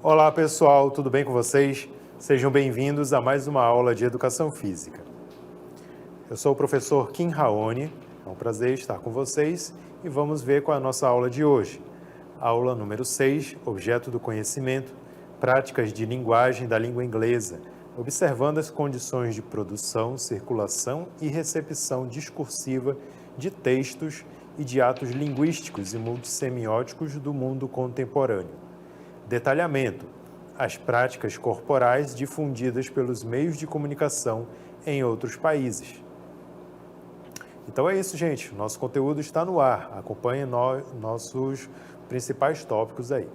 Olá pessoal, tudo bem com vocês? Sejam bem-vindos a mais uma aula de Educação Física. Eu sou o professor Kim Raoni, é um prazer estar com vocês e vamos ver qual é a nossa aula de hoje. Aula número 6, Objeto do Conhecimento, Práticas de Linguagem da Língua Inglesa, observando as condições de produção, circulação e recepção discursiva de textos e de atos linguísticos e multissemióticos do mundo contemporâneo. Detalhamento: as práticas corporais difundidas pelos meios de comunicação em outros países. Então é isso, gente. Nosso conteúdo está no ar. Acompanhe nossos principais tópicos aí.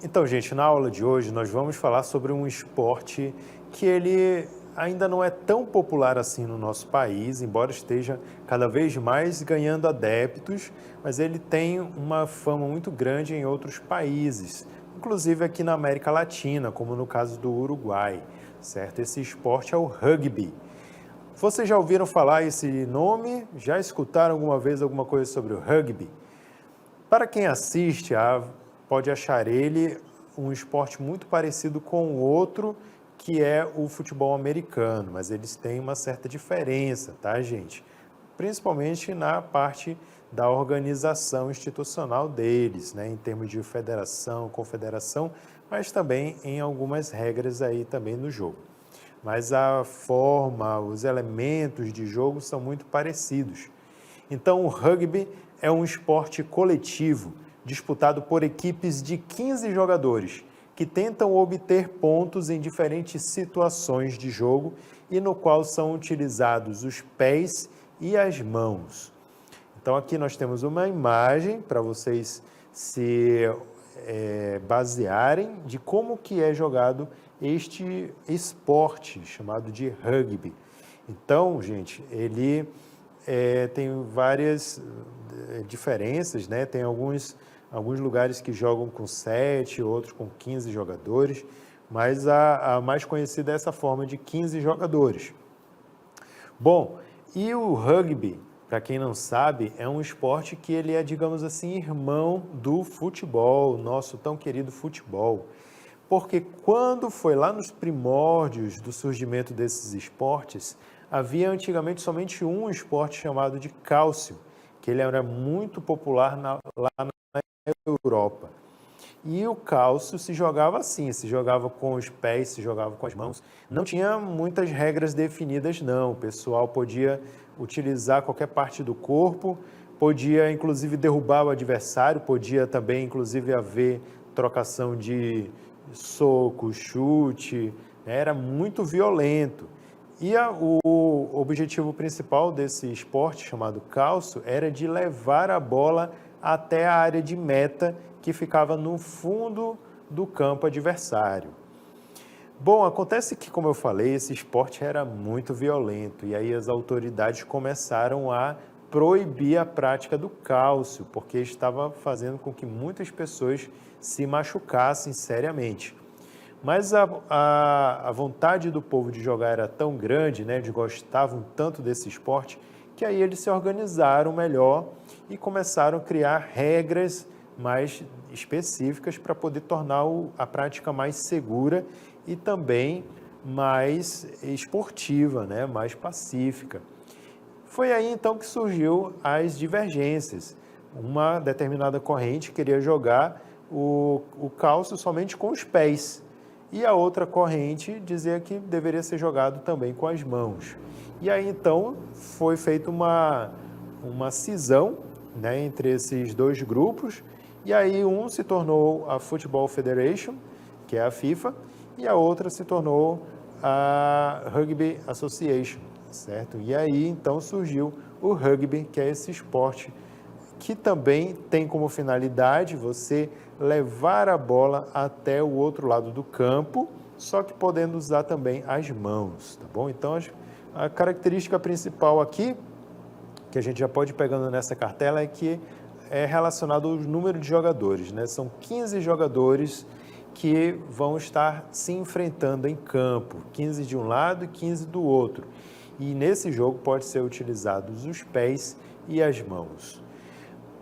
Então, gente, na aula de hoje nós vamos falar sobre um esporte que ele ainda não é tão popular assim no nosso país, embora esteja cada vez mais ganhando adeptos, mas ele tem uma fama muito grande em outros países, inclusive aqui na América Latina, como no caso do Uruguai, certo? Esse esporte é o rugby. Vocês já ouviram falar esse nome? Já escutaram alguma vez alguma coisa sobre o rugby? Para quem assiste, pode achar ele um esporte muito parecido com o outro, que é o futebol americano, mas eles têm uma certa diferença, tá, gente? Principalmente na parte da organização institucional deles, né, em termos de federação, confederação, mas também em algumas regras aí também no jogo. Mas a forma, os elementos de jogo são muito parecidos. Então, o rugby é um esporte coletivo, disputado por equipes de 15 jogadores, que tentam obter pontos em diferentes situações de jogo e no qual são utilizados os pés e as mãos. Então aqui nós temos uma imagem para vocês se basearem de como que é jogado este esporte chamado de rugby. Então, gente, ele tem várias diferenças, né? Tem alguns lugares que jogam com 7, outros com 15 jogadores, mas a mais conhecida é essa forma de 15 jogadores. Bom, e o rugby, para quem não sabe, é um esporte que ele é, digamos assim, irmão do futebol, nosso tão querido futebol. Porque quando foi lá nos primórdios do surgimento desses esportes, havia antigamente somente um esporte chamado de cálcio, que ele era muito popular lá na Europa. E o cálcio se jogava assim, se jogava com os pés, se jogava com as mãos. Não tinha muitas regras definidas, não. O pessoal podia utilizar qualquer parte do corpo, podia inclusive derrubar o adversário, podia também inclusive haver trocação de soco, chute, né? Era muito violento. E o objetivo principal desse esporte, chamado cálcio, era de levar a bola até a área de meta, que ficava no fundo do campo adversário. Bom, acontece que, como eu falei, esse esporte era muito violento, e aí as autoridades começaram a proibir a prática do cálcio, porque estava fazendo com que muitas pessoas se machucassem seriamente. Mas a vontade do povo de jogar era tão grande, né, eles gostavam tanto desse esporte, que aí eles se organizaram melhor e começaram a criar regras mais específicas para poder tornar a prática mais segura e também mais esportiva, né, mais pacífica. Foi aí então que surgiu as divergências. Uma determinada corrente queria jogar o cálcio somente com os pés, e a outra corrente dizia que deveria ser jogado também com as mãos. E aí então foi feita uma cisão, né, entre esses dois grupos, e aí um se tornou a Football Federation, que é a FIFA, e a outra se tornou a Rugby Association, certo? E aí então surgiu o rugby, que é esse esporte que também tem como finalidade você levar a bola até o outro lado do campo, só que podendo usar também as mãos, tá bom? Então, a característica principal aqui, que a gente já pode ir pegando nessa cartela, é que é relacionado ao número de jogadores, né? São 15 jogadores que vão estar se enfrentando em campo, 15 de um lado e 15 do outro. E nesse jogo pode ser utilizados os pés e as mãos.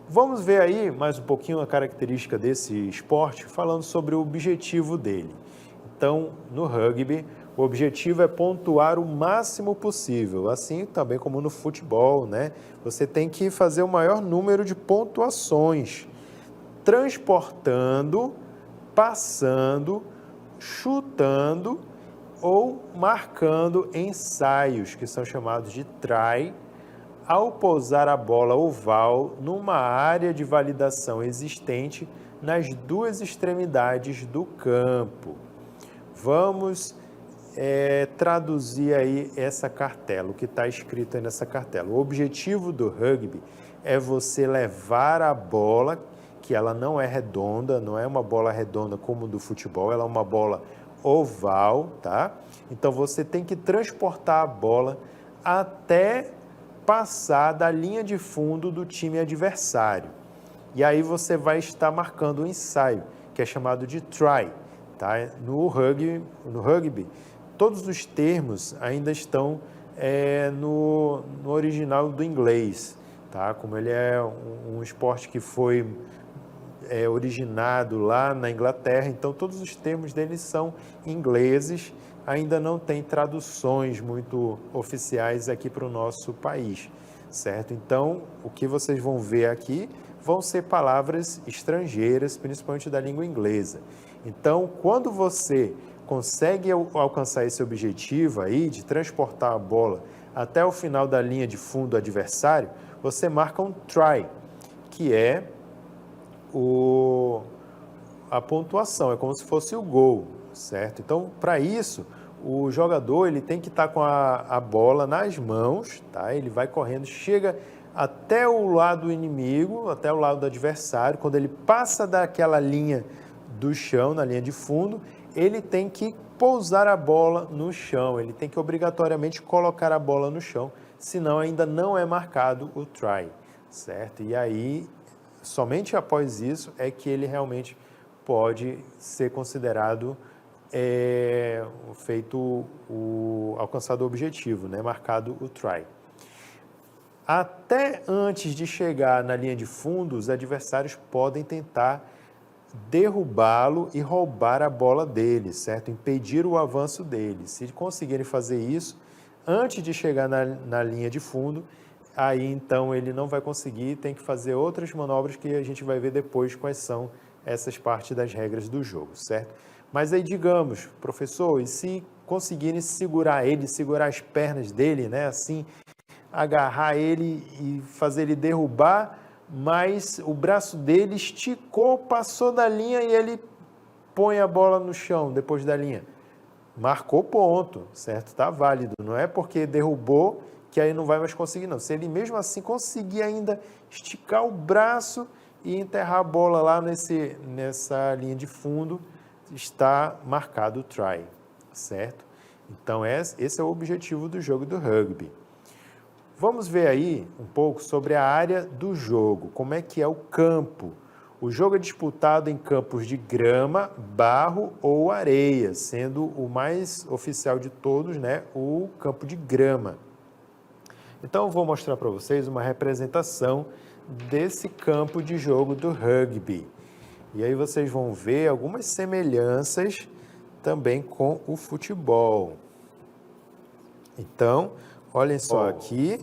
Vamos ver aí mais um pouquinho a característica desse esporte, falando sobre o objetivo dele. Então, no rugby, o objetivo é pontuar o máximo possível, assim também como no futebol, né? Você tem que fazer o maior número de pontuações, transportando, passando, chutando ou marcando ensaios, que são chamados de try, ao pousar a bola oval numa área de validação existente nas duas extremidades do campo. Vamos traduzir aí essa cartela, o que está escrito aí nessa cartela. O objetivo do rugby é você levar a bola, que ela não é redonda, não é uma bola redonda como do futebol, ela é uma bola oval, tá? Então você tem que transportar a bola até passar da linha de fundo do time adversário. E aí você vai estar marcando um ensaio, que é chamado de try, tá? No rugby, todos os termos ainda estão no original do inglês, tá? Como ele é um esporte que foi originado lá na Inglaterra, então todos os termos dele são ingleses, ainda não tem traduções muito oficiais aqui para o nosso país, certo? Então, o que vocês vão ver aqui vão ser palavras estrangeiras, principalmente da língua inglesa. Então, quando você consegue alcançar esse objetivo aí de transportar a bola até o final da linha de fundo do adversário, você marca um try, que é a pontuação, é como se fosse o gol, certo? Então, para isso, o jogador ele tem que estar com a bola nas mãos, tá? Ele vai correndo, chega até o lado inimigo, até o lado do adversário. Quando ele passa daquela linha do chão, na linha de fundo, ele tem que pousar a bola no chão, ele tem que obrigatoriamente colocar a bola no chão, senão ainda não é marcado o try, certo? E aí, somente após isso é que ele realmente pode ser considerado feito alcançado o objetivo, né? Marcado o try. Até antes de chegar na linha de fundo, os adversários podem tentar derrubá-lo e roubar a bola dele, certo? Impedir o avanço dele. Se conseguirem fazer isso, antes de chegar na linha de fundo, aí então ele não vai conseguir, tem que fazer outras manobras que a gente vai ver depois quais são essas partes das regras do jogo, certo? Mas aí digamos, professor, e se conseguirem segurar ele, segurar as pernas dele, né, assim, agarrar ele e fazer ele derrubar, mas o braço dele esticou, passou da linha e ele põe a bola no chão depois da linha. Marcou ponto, certo? Está válido. Não é porque derrubou que aí não vai mais conseguir, não. Se ele mesmo assim conseguir ainda esticar o braço e enterrar a bola lá nessa linha de fundo, está marcado o try, certo? Então esse é o objetivo do jogo do rugby. Vamos ver aí um pouco sobre a área do jogo, como é que é o campo. O jogo é disputado em campos de grama, barro ou areia, sendo o mais oficial de todos, né, o campo de grama. Então, eu vou mostrar para vocês uma representação desse campo de jogo do rugby. E aí vocês vão ver algumas semelhanças também com o futebol. Então, olhem só aqui,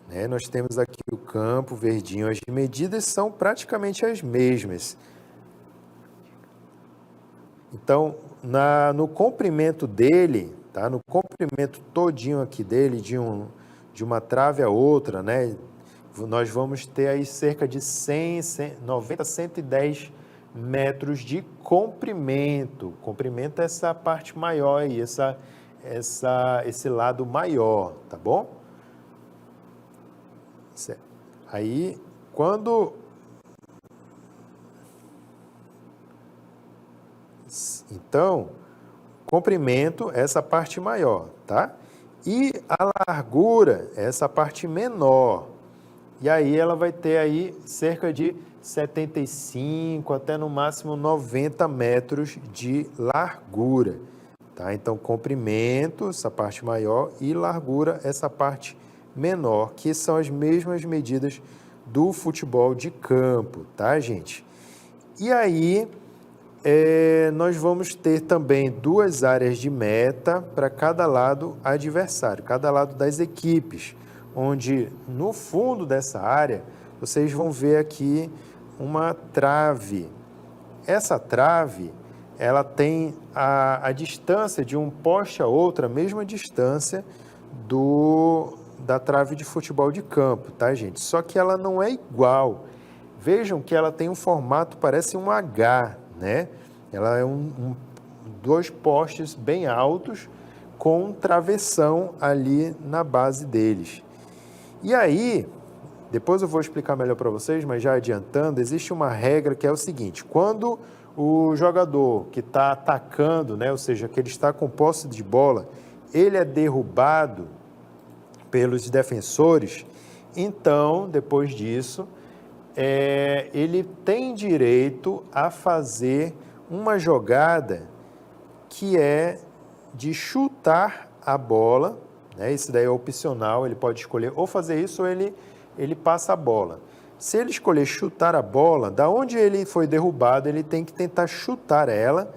né, nós temos aqui o campo verdinho, as medidas são praticamente as mesmas. Então, no comprimento dele, tá, no comprimento todinho aqui dele, de uma trave a outra, né, nós vamos ter aí cerca de 90, 110 metros de comprimento. Comprimento é essa parte maior aí, esse lado maior, tá bom? Aí, então, comprimento, essa parte maior, tá? E a largura, essa parte menor. E aí ela vai ter aí cerca de 75 até no máximo 90 metros de largura, tá? Então, comprimento, essa parte maior, e largura, essa parte menor, que são as mesmas medidas do futebol de campo, tá, gente? E aí, nós vamos ter também 2 áreas de meta para cada lado adversário, cada lado das equipes, onde no fundo dessa área, vocês vão ver aqui uma trave. Essa trave, ela tem a distância de um poste a outro, a mesma distância da trave de futebol de campo, tá, gente? Só que ela não é igual. Vejam que ela tem um formato, parece um H, né? Ela é 2 postes bem altos com um travessão ali na base deles. E aí, depois eu vou explicar melhor para vocês, mas já adiantando, existe uma regra que é o seguinte: quando o jogador que está atacando, né, ou seja, que ele está com posse de bola, ele é derrubado pelos defensores, então, depois disso, ele tem direito a fazer uma jogada que é de chutar a bola, né? Isso daí é opcional, ele pode escolher ou fazer isso ou ele passa a bola. Se ele escolher chutar a bola, da onde ele foi derrubado, ele tem que tentar chutar ela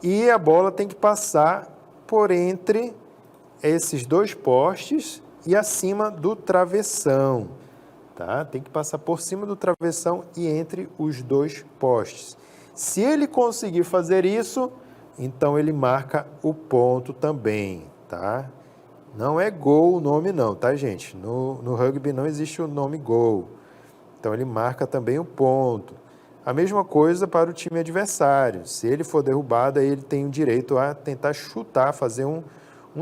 e a bola tem que passar por entre esses 2 postes e acima do travessão, tá? Tem que passar por cima do travessão e entre os 2 postes. Se ele conseguir fazer isso, então ele marca o ponto também, tá? Não é gol o nome não, tá, gente? No rugby não existe o nome gol. Então ele marca também o ponto. A mesma coisa para o time adversário. Se ele for derrubado, aí ele tem o direito a tentar chutar, fazer um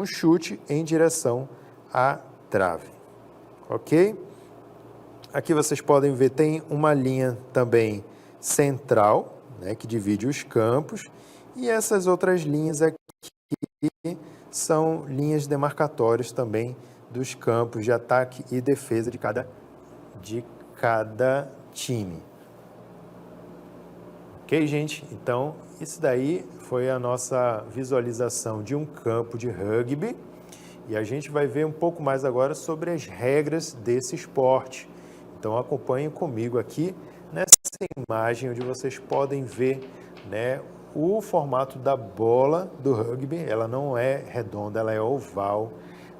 chute em direção à trave. Ok? Aqui vocês podem ver, tem uma linha também central, né, que divide os campos, e essas outras linhas aqui são linhas demarcatórias também dos campos de ataque e defesa de cada time. Ok, gente? Então, isso daí foi a nossa visualização de um campo de rugby, e a gente vai ver um pouco mais agora sobre as regras desse esporte. Então, acompanhem comigo aqui nessa imagem, onde vocês podem ver, né, o formato da bola do rugby. Ela não é redonda, ela é oval,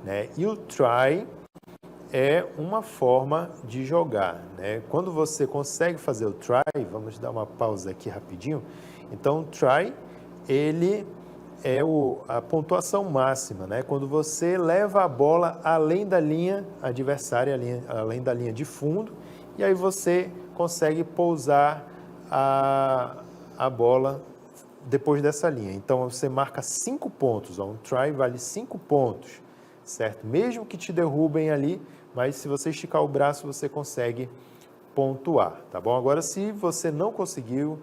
né? E o try é uma forma de jogar, né? Quando você consegue fazer o try, vamos dar uma pausa aqui rapidinho. Então, o try, ele é a pontuação máxima, né? Quando você leva a bola além da linha adversária, além da linha de fundo, e aí você consegue pousar a bola depois dessa linha. Então, você marca 5 pontos. Ó, um try vale 5 pontos, certo? Mesmo que te derrubem ali, mas se você esticar o braço, você consegue pontuar, tá bom? Agora, se você não conseguiu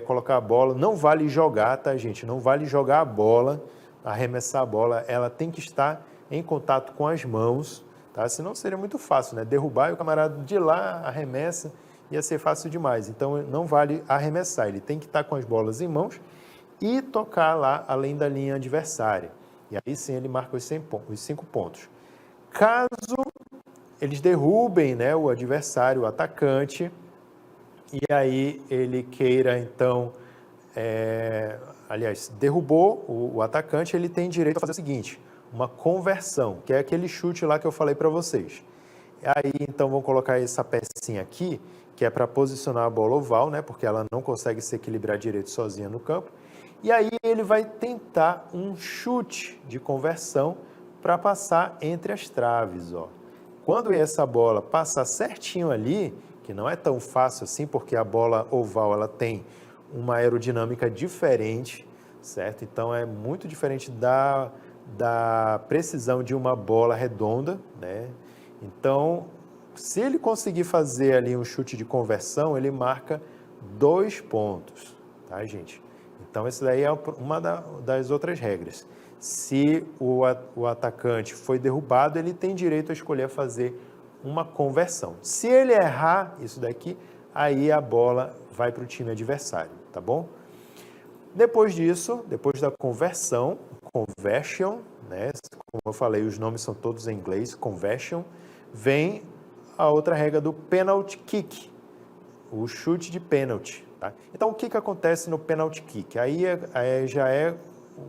colocar a bola, não vale jogar, tá, gente? Não vale jogar a bola, arremessar a bola. Ela tem que estar em contato com as mãos, tá? Senão seria muito fácil, né? Derrubar e o camarada de lá arremessa, ia ser fácil demais. Então, não vale arremessar. Ele tem que estar com as bolas em mãos e tocar lá além da linha adversária. E aí sim ele marca os 5 pontos. Caso eles derrubem, né, o adversário, o atacante, e aí ele queira, então, derrubou o atacante, ele tem direito a fazer o seguinte: uma conversão, que é aquele chute lá que eu falei para vocês. Aí, então, vão colocar essa pecinha aqui, que é para posicionar a bola oval, né, porque ela não consegue se equilibrar direito sozinha no campo. E aí ele vai tentar um chute de conversão para passar entre as traves, ó. Quando essa bola passar certinho ali, que não é tão fácil assim, porque a bola oval ela tem uma aerodinâmica diferente, certo? Então é muito diferente da precisão de uma bola redonda, né? Então, se ele conseguir fazer ali um chute de conversão, ele marca 2 pontos, tá, gente? Então, essa daí é uma das outras regras. Se o atacante foi derrubado, ele tem direito a escolher fazer uma conversão. Se ele errar isso daqui, aí a bola vai para o time adversário, tá bom? Depois disso, depois da conversão, conversion, né? Como eu falei, os nomes são todos em inglês, conversion, vem a outra regra do penalty kick, o chute de pênalti. Tá? Então, o que acontece no penalty kick? Aí já é,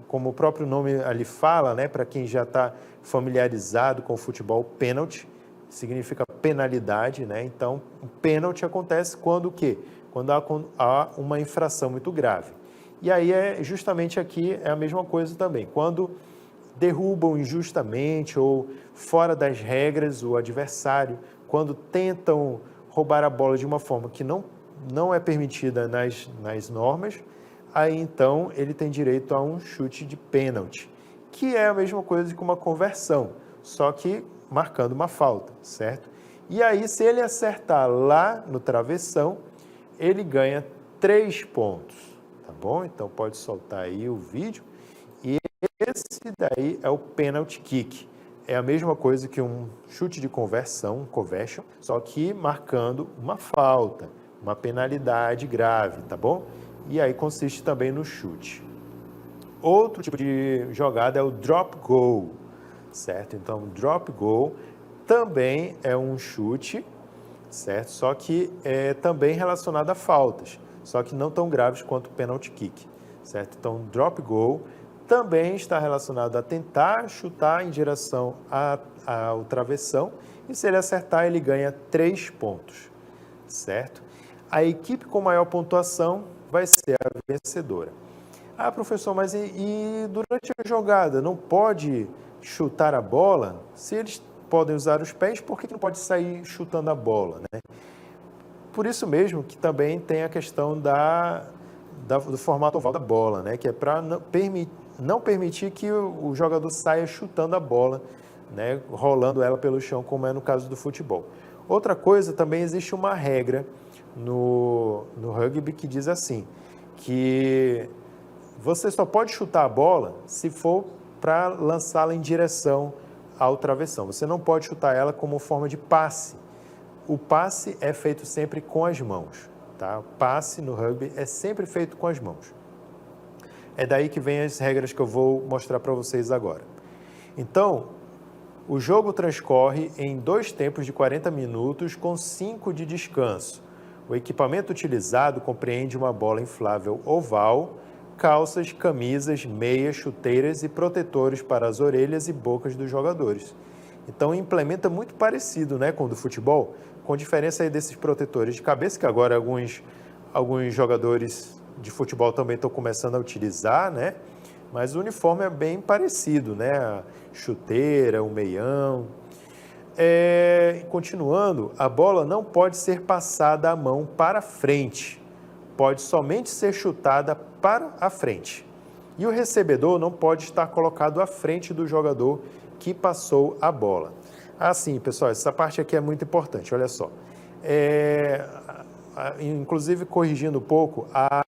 como o próprio nome ali fala, né? Para quem já está familiarizado com o futebol, pênalti significa penalidade, né? Então, o pênalti acontece quando o quê? Quando há uma infração muito grave. E aí, justamente aqui, é a mesma coisa também. Quando derrubam injustamente ou fora das regras o adversário, quando tentam roubar a bola de uma forma que não é permitida nas normas, aí então ele tem direito a um chute de pênalti, que é a mesma coisa que uma conversão, só que marcando uma falta, certo? E aí, se ele acertar lá no travessão, ele ganha 3 pontos, tá bom? Então pode soltar aí o vídeo. E esse daí é o penalty kick. É a mesma coisa que um chute de conversão, conversion, só que marcando uma falta, uma penalidade grave, tá bom? E aí consiste também no chute. Outro tipo de jogada é o drop goal, certo? Então, drop goal também é um chute, certo? Só que é também relacionado a faltas, só que não tão graves quanto o penalty kick, certo? Então, drop goal também está relacionado a tentar chutar em direção ao travessão, e se ele acertar, ele ganha 3 pontos, certo? A equipe com maior pontuação vai ser a vencedora. Ah, professor, mas e durante a jogada não pode chutar a bola? Se eles podem usar os pés, por que não pode sair chutando a bola, né? Por isso mesmo que também tem a questão do formato oval da bola, né? Que é para não permitir que o jogador saia chutando a bola, né? Rolando ela pelo chão, como é no caso do futebol. Outra coisa, também existe uma regra no rugby que diz assim, que você só pode chutar a bola se for para lançá-la em direção ao travessão. Você não pode chutar ela como forma de passe. O passe é feito sempre com as mãos, tá? O passe no rugby é sempre feito com as mãos. É daí que vem as regras que eu vou mostrar para vocês agora. Então, o jogo transcorre em 2 tempos de 40 minutos com 5 de descanso. O equipamento utilizado compreende uma bola inflável oval, calças, camisas, meias, chuteiras e protetores para as orelhas e bocas dos jogadores. Então, implementa muito parecido, né, com o do futebol, com diferença aí desses protetores de cabeça, que agora alguns jogadores de futebol também estão começando a utilizar, né? Mas o uniforme é bem parecido, né? A chuteira, o meião. Continuando, a bola não pode ser passada a mão para frente, pode somente ser chutada para a frente. E o recebedor não pode estar colocado à frente do jogador que passou a bola. Assim, pessoal, essa parte aqui é muito importante, olha só. Inclusive, corrigindo um pouco, a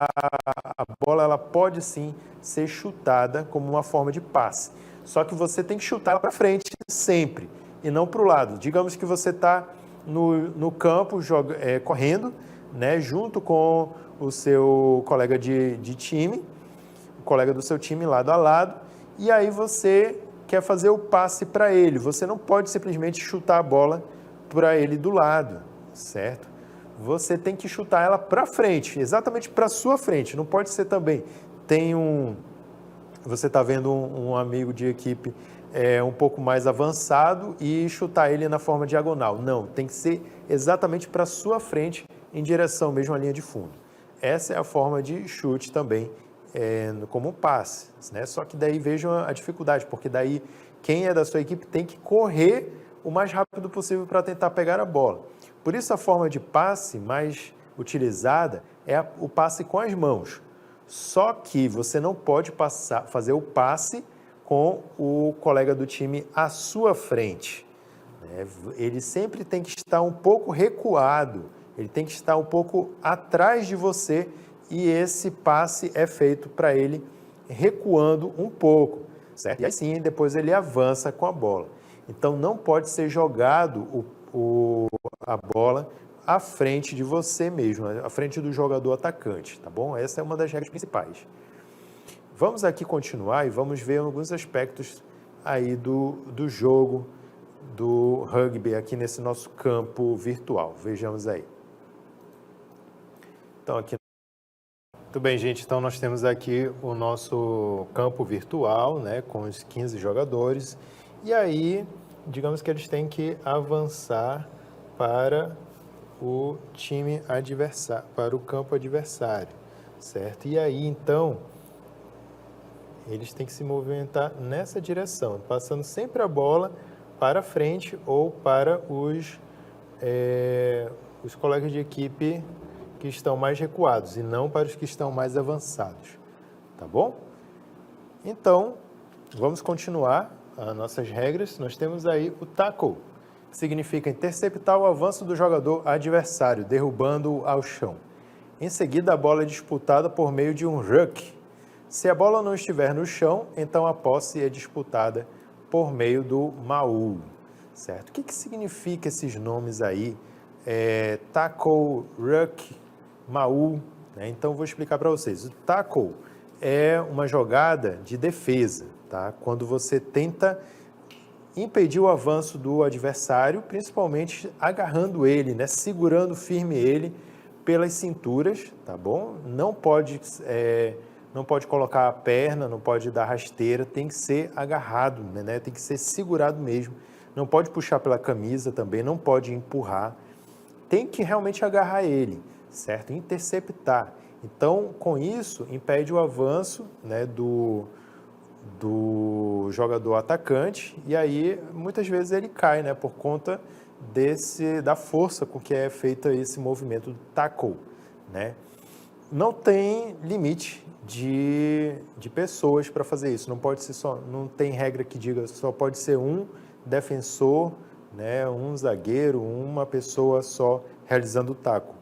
bola ela pode sim ser chutada como uma forma de passe. Só que você tem que chutar ela para frente sempre e não para o lado. Digamos que você está no campo correndo, né, junto com o seu colega de time, o colega do seu time lado a lado, e aí você quer fazer o passe para ele. Você não pode simplesmente chutar a bola para ele do lado, certo? Você tem que chutar ela para frente, exatamente para sua frente. Não pode ser também. Você está vendo um amigo de equipe um pouco mais avançado e chutar ele na forma diagonal. Não, tem que ser exatamente para sua frente, em direção mesmo à linha de fundo. Essa é a forma de chute também, como um passe, né? Só que daí vejam a dificuldade, porque daí quem é da sua equipe tem que correr o mais rápido possível para tentar pegar a bola. Por isso a forma de passe mais utilizada é o passe com as mãos. Só que você não pode fazer o passe com o colega do time à sua frente, né? Ele sempre tem que estar um pouco recuado, ele tem que estar um pouco atrás de você, e esse passe é feito para ele recuando um pouco, certo? E aí sim, depois ele avança com a bola. Então não pode ser jogado a bola à frente de você mesmo, à frente do jogador atacante, tá bom? Essa é uma das regras principais. Vamos aqui continuar e vamos ver alguns aspectos aí do jogo do rugby aqui nesse nosso campo virtual. Vejamos aí. Então, aqui. Muito bem, gente. Então, nós temos aqui o nosso campo virtual, né, com os 15 jogadores. E aí, digamos que eles têm que avançar para o time adversário, para o campo adversário, certo? E aí, então, eles têm que se movimentar nessa direção, passando sempre a bola para frente ou para os colegas de equipe que estão mais recuados e não para os que estão mais avançados, tá bom? Então, vamos continuar as nossas regras. Nós temos aí o tackle, que significa interceptar o avanço do jogador adversário, derrubando-o ao chão. Em seguida, a bola é disputada por meio de um ruck. Se a bola não estiver no chão, então a posse é disputada por meio do maul, certo? O que significa esses nomes aí? Tackle, ruck, maul, né? Então, vou explicar para vocês. O tackle é uma jogada de defesa, tá? Quando você tenta impedir o avanço do adversário, principalmente agarrando ele, né? Segurando firme ele pelas cinturas, tá bom? Não pode colocar a perna, não pode dar rasteira, tem que ser agarrado, né? Tem que ser segurado mesmo. Não pode puxar pela camisa também, não pode empurrar. Tem que realmente agarrar ele, certo? Interceptar. Então, com isso, impede o avanço, né, do jogador atacante, e aí muitas vezes ele cai, né, por conta da força com que é feito esse movimento do tackle, né? Não tem limite de pessoas para fazer isso, não pode ser só, não tem regra que diga só pode ser um defensor, né, um zagueiro, uma pessoa só realizando o tackle.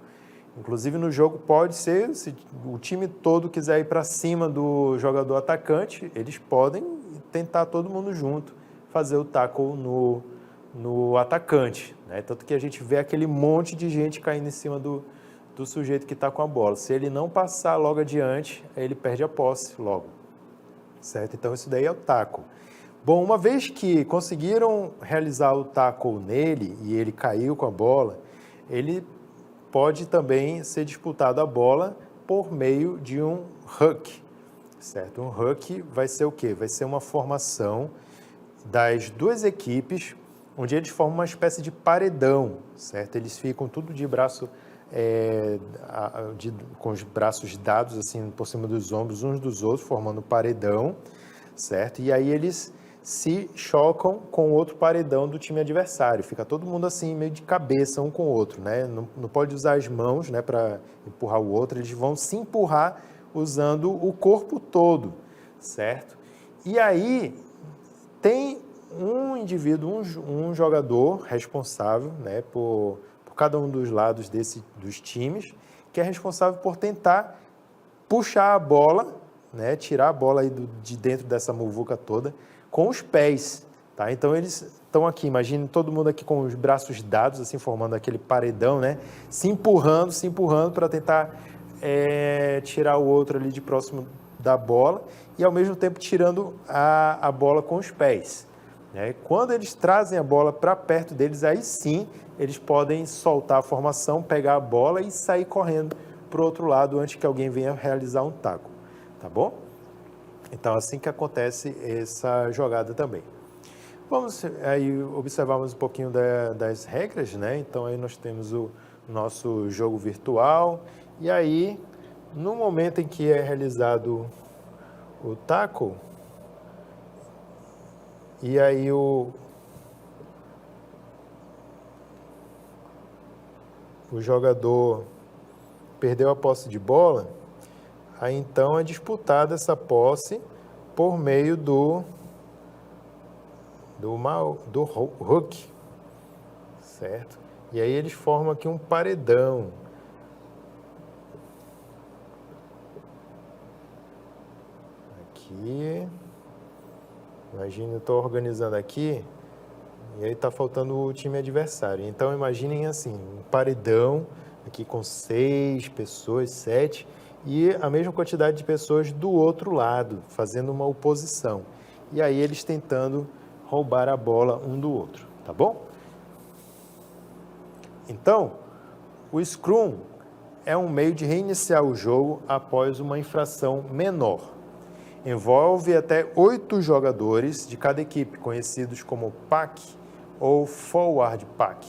Inclusive no jogo pode ser, se o time todo quiser ir para cima do jogador atacante, eles podem tentar todo mundo junto fazer o tackle no atacante, né? Tanto que a gente vê aquele monte de gente caindo em cima do sujeito que está com a bola. Se ele não passar logo adiante, ele perde a posse logo, certo? Então isso daí é o tackle. Bom, uma vez que conseguiram realizar o tackle nele e ele caiu com a bola, ele pode também ser disputado a bola por meio de um ruck, certo? Um ruck vai ser o quê? Vai ser uma formação das duas equipes, onde eles formam uma espécie de paredão, certo? Eles ficam tudo de braço, com os braços dados assim por cima dos ombros uns dos outros, formando um paredão, certo? E aí eles se chocam com o outro paredão do time adversário. Fica todo mundo assim, meio de cabeça um com o outro, né? Não pode usar as mãos, né, para empurrar o outro. Eles vão se empurrar usando o corpo todo, certo? E aí tem um indivíduo, um jogador responsável, né, por cada um dos lados dos times, que é responsável por tentar puxar a bola, né, tirar a bola aí de dentro dessa muvuca toda, com os pés, tá? Então eles estão aqui, imagine todo mundo aqui com os braços dados, assim, formando aquele paredão, né? Se empurrando para tentar tirar o outro ali de próximo da bola e ao mesmo tempo tirando a bola com os pés, né? Quando eles trazem a bola para perto deles, aí sim eles podem soltar a formação, pegar a bola e sair correndo para o outro lado antes que alguém venha realizar um tackle, tá bom? Então, assim que acontece essa jogada também. Vamos aí observarmos um pouquinho das regras, né? Então, aí nós temos o nosso jogo virtual. E aí, no momento em que é realizado o tackle, e aí o jogador perdeu a posse de bola, aí então é disputada essa posse por meio do hook, certo? E aí eles formam aqui um paredão. Aqui, imagina, eu estou organizando aqui, E aí está faltando o time adversário. Então imaginem assim, um paredão aqui com 6 pessoas, 7, e a mesma quantidade de pessoas do outro lado, fazendo uma oposição. E aí eles tentando roubar a bola um do outro, tá bom? Então, o Scrum é um meio de reiniciar o jogo após uma infração menor. Envolve até 8 jogadores de cada equipe, conhecidos como pack ou forward pack,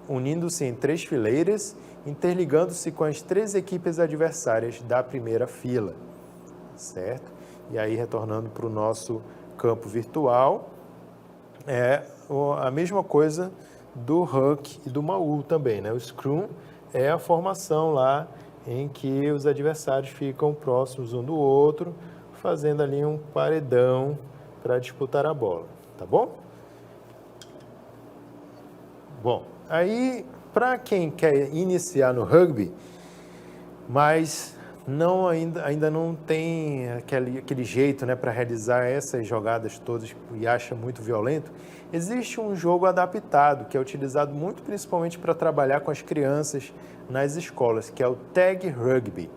unindo-se em 3 fileiras, interligando-se com as 3 equipes adversárias da primeira fila, certo? E aí, retornando para o nosso campo virtual, é a mesma coisa do Huck e do Maul também, né? O Scrum é a formação lá em que os adversários ficam próximos um do outro, fazendo ali um paredão para disputar a bola, tá bom? Bom, aí para quem quer iniciar no rugby, mas ainda não tem aquele jeito, né, para realizar essas jogadas todas e acha muito violento, existe um jogo adaptado que é utilizado muito principalmente para trabalhar com as crianças nas escolas, que é o Tag Rugby.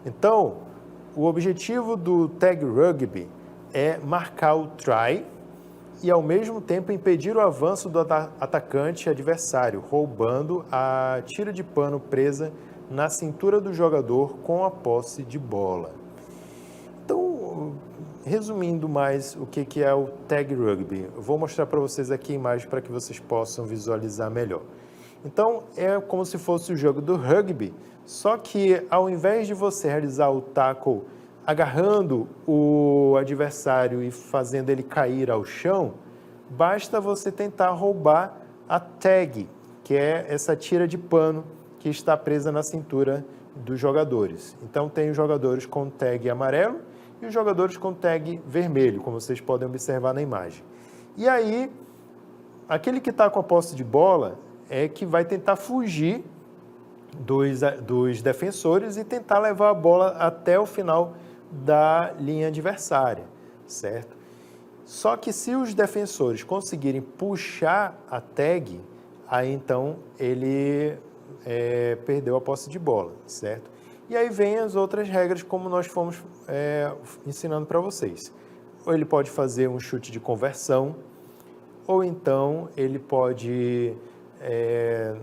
Então, o objetivo do Tag Rugby é marcar o try e, ao mesmo tempo, impedir o avanço do atacante adversário, roubando a tira de pano presa na cintura do jogador com a posse de bola. Então, resumindo mais o que é o Tag Rugby, eu vou mostrar para vocês aqui a imagem para que vocês possam visualizar melhor. Então, é como se fosse o jogo do rugby, só que ao invés de você realizar o tackle agarrando o adversário e fazendo ele cair ao chão, basta você tentar roubar a tag, que é essa tira de pano que está presa na cintura dos jogadores. Então, tem os jogadores com tag amarelo e os jogadores com tag vermelho, como vocês podem observar na imagem. E aí, aquele que está com a posse de bola é que vai tentar fugir dos defensores e tentar levar a bola até o final da linha adversária, certo? Só que se os defensores conseguirem puxar a tag, aí então ele perdeu a posse de bola, certo? E aí vem as outras regras como nós fomos ensinando para vocês. Ou ele pode fazer um chute de conversão, ou então ele pode,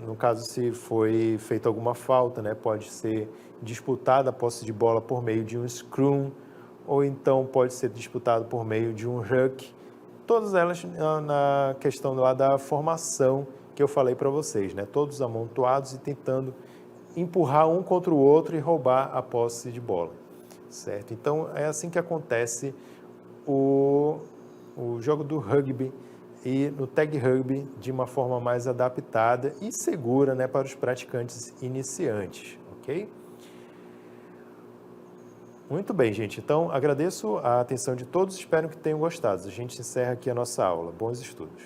no caso se foi feita alguma falta, né, pode ser disputada a posse de bola por meio de um scrum, ou então pode ser disputado por meio de um ruck, todas elas na questão lá da formação que eu falei para vocês, né, todos amontoados e tentando empurrar um contra o outro e roubar a posse de bola, certo? Então é assim que acontece o jogo do rugby e no Tag Rugby de uma forma mais adaptada e segura, né, para os praticantes iniciantes, ok? Muito bem, gente. Então, agradeço a atenção de todos, espero que tenham gostado. A gente encerra aqui a nossa aula. Bons estudos.